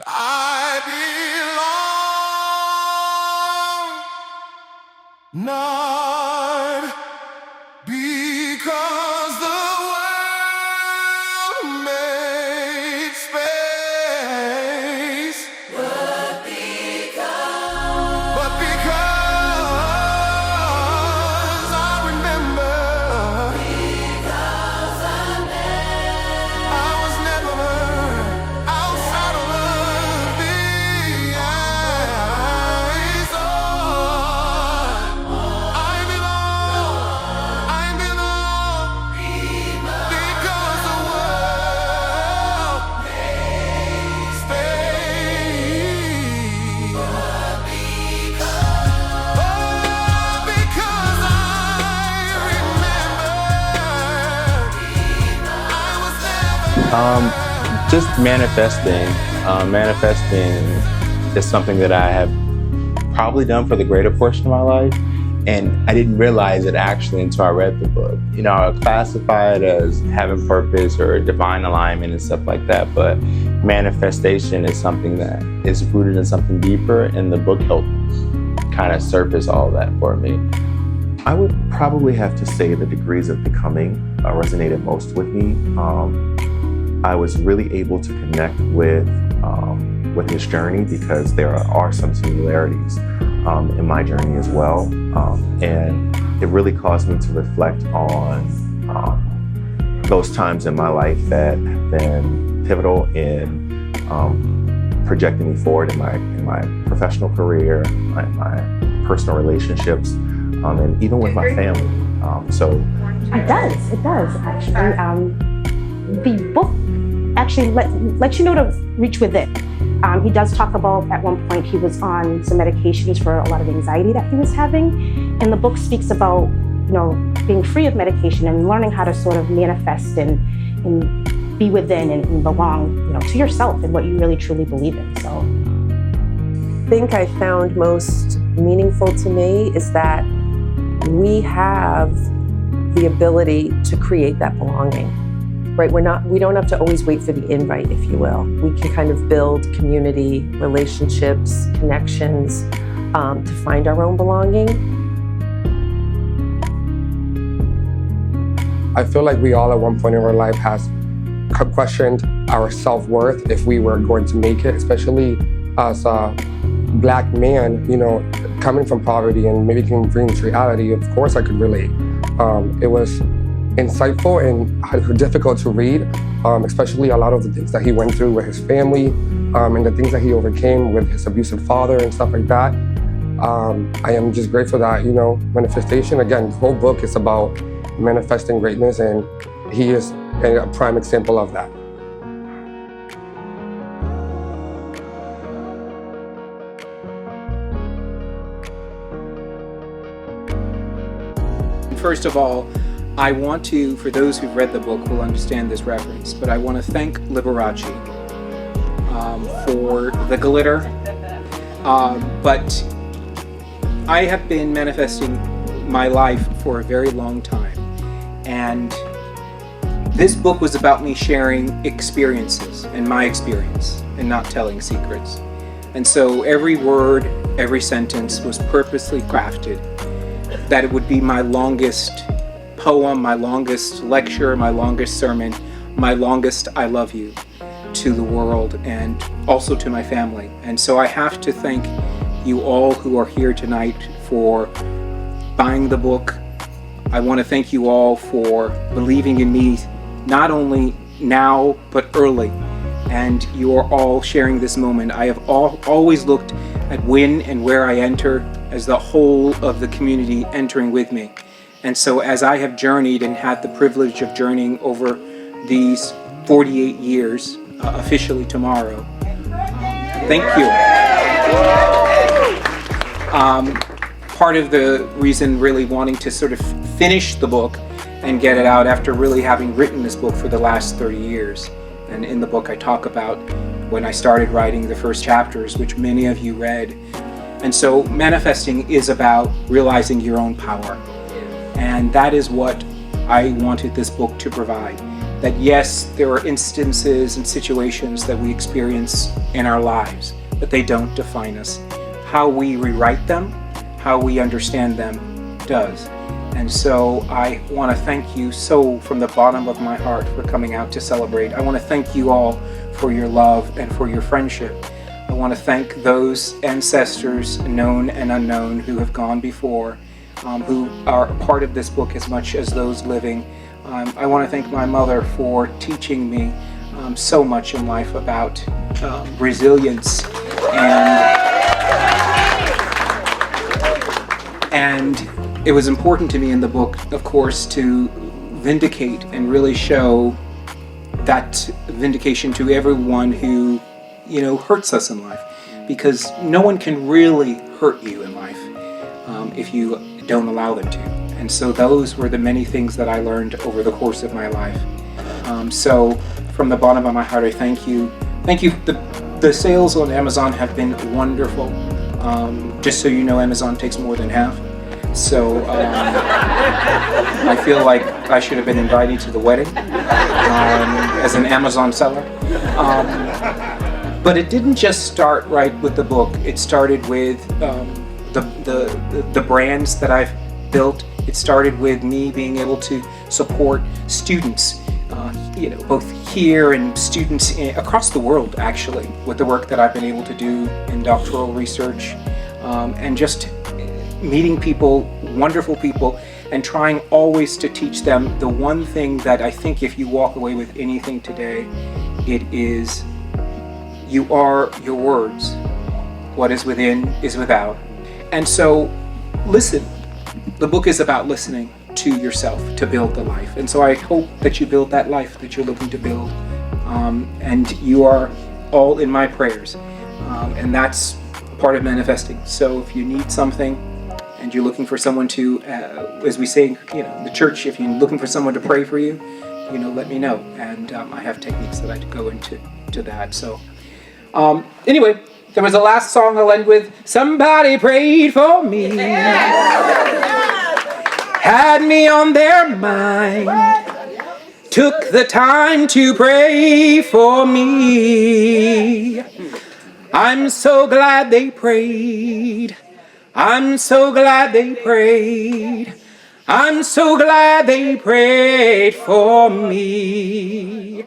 I belong, not because the world made space, but because I remember I was never outside of the eyes. Oh, I belong because the world made space. Oh, because I remember I was never. Just manifesting. Manifesting is something that I have probably done for the greater portion of my life, and I didn't realize it actually until I read the book. You know, I classify it as having purpose or divine alignment and stuff like that, but manifestation is something that is rooted in something deeper, and the book helped kind of surface all of that for me. I would probably have to say the degrees of becoming resonated most with me. I was really able to connect with his journey because there are some similarities in my journey as well. And it really caused me to reflect on those times in my life that have been pivotal in projecting me forward in my professional career, my personal relationships, and even with my family. It does actually. The book actually lets you know to reach within. He does talk about at one point he was on some medications for a lot of anxiety that he was having, and the book speaks about, you know, being free of medication and learning how to sort of manifest and be within and belong, you know, to yourself and what you really truly believe in. So I think I found most meaningful to me is that we have the ability to create that belonging, right? We don't have to always wait for the invite, if you will. We can kind of build community, relationships, connections to find our own belonging. I feel like we all at one point in our life has questioned our self-worth if we were going to make it, especially as a Black man, you know, coming from poverty and making dreams reality. Of course I could relate. It was insightful and difficult to read, especially a lot of the things that he went through with his family and the things that he overcame with his abusive father and stuff like that. I am just grateful that, you know, manifestation, again, the whole book is about manifesting greatness, and he is a prime example of that. First of all, I want to, for those who've read the book will understand this reference, but I want to thank Liberace for the glitter. But I have been manifesting my life for a very long time, and this book was about me sharing experiences and my experience and not telling secrets. And so every word, every sentence was purposely crafted that it would be my longest poem, my longest lecture, my longest sermon, my longest I love you to the world and also to my family. And so I have to thank you all who are here tonight for buying the book. I want to thank you all for believing in me, not only now, but early. And you are all sharing this moment. I have always looked at when and where I enter as the whole of the community entering with me. And so as I have journeyed and had the privilege of journeying over these 48 years, officially tomorrow, thank you. Part of the reason really wanting to sort of finish the book and get it out after really having written this book for the last 30 years. And in the book I talk about when I started writing the first chapters, which many of you read. And so manifesting is about realizing your own power. And that is what I wanted this book to provide. that yes, there are instances and situations that we experience in our lives, but they don't define us. How we rewrite them, how we understand them does. And so I want to thank you so from the bottom of my heart for coming out to celebrate. I want to thank you all for your love and for your friendship. I want to thank those ancestors, known and unknown, who have gone before, who are a part of this book as much as those living. I want to thank my mother for teaching me so much in life about resilience and it was important to me in the book, of course, to vindicate and really show that vindication to everyone who, hurts us in life, because no one can really hurt you in life if you don't allow them to. And so those were the many things that I learned over the course of my life. So from the bottom of my heart, I thank you. Thank you. The sales on Amazon have been wonderful. Just so you know, Amazon takes more than half. So I feel like I should have been invited to the wedding as an Amazon seller. But it didn't just start right with the book. It started with the brands that I've built. It started with me being able to support students, both here and students across the world, actually, with the work that I've been able to do in doctoral research, and just meeting people, wonderful people, and trying always to teach them the one thing that I think if you walk away with anything today, it is you are your words. What is within is without. And so listen. The book is about listening to yourself to build the life. And so I hope that you build that life that you're looking to build. And you are all in my prayers. And that's part of manifesting. So if you need something, and you're looking for someone to, as we say, in the church, if you're looking for someone to pray for you, let me know. And I have techniques that I go into that. So anyway, there was a last song I'll end with. Somebody prayed for me. Had me on their mind. Took the time to pray for me. I'm so glad they prayed. I'm so glad they prayed. I'm so glad they prayed for me.